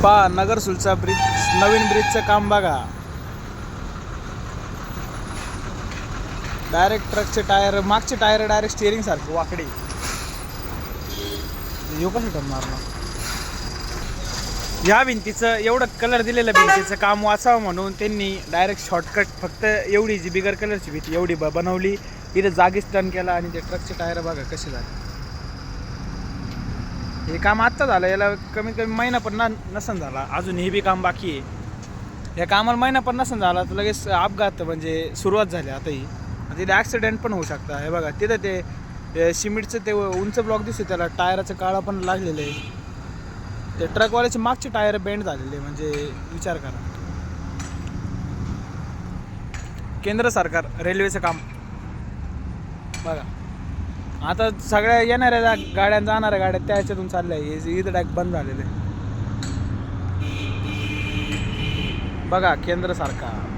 पहा नगर सुलचा ब्रिज, नवीन ब्रिजचं काम बघा. डायरेक्ट ट्रकचे टायर, मागचे टायर डायरेक्ट स्टिअरिंग सारखे वाकडे. येऊ कसं टर्न मारणार. ह्या भिंतीचं एवढं कलर दिलेलं भिंतीचं काम वाचावं म्हणून त्यांनी डायरेक्ट शॉर्टकट फक्त एवढी जी बिगर कलरची भीती एवढी बनवली. इथं जागीच टर्न केला आणि ते ट्रकचे टायर बघा कसे झाले. हे काम आत्ता झालं, याला कमीत कमी महिना पण नसन झाला. अजून हे बी काम बाकी आहे. या कामाला महिना पण नसन झाला तर लगेच अपघात म्हणजे सुरुवात झाली. आताही तिथे ॲक्सिडेंट पण होऊ शकता. हे बघा तिथं ते सिमेंटचं ते उंच ब्लॉक दिसते त्याला टायराचं काळा पण लागलेलं आहे. ते ट्रकवाल्याचे मागचे टायर बेंड झालेले, म्हणजे विचार करा. केंद्र सरकार रेल्वेचं काम बघा. आता सगळ्या येणाऱ्या गाड्या जाणाऱ्या गाड्या त्या ह्याच्यातून चालल्या आहे. इथं डायरेक्ट बंद झालेलं आहे बघा. केंद्र सरकार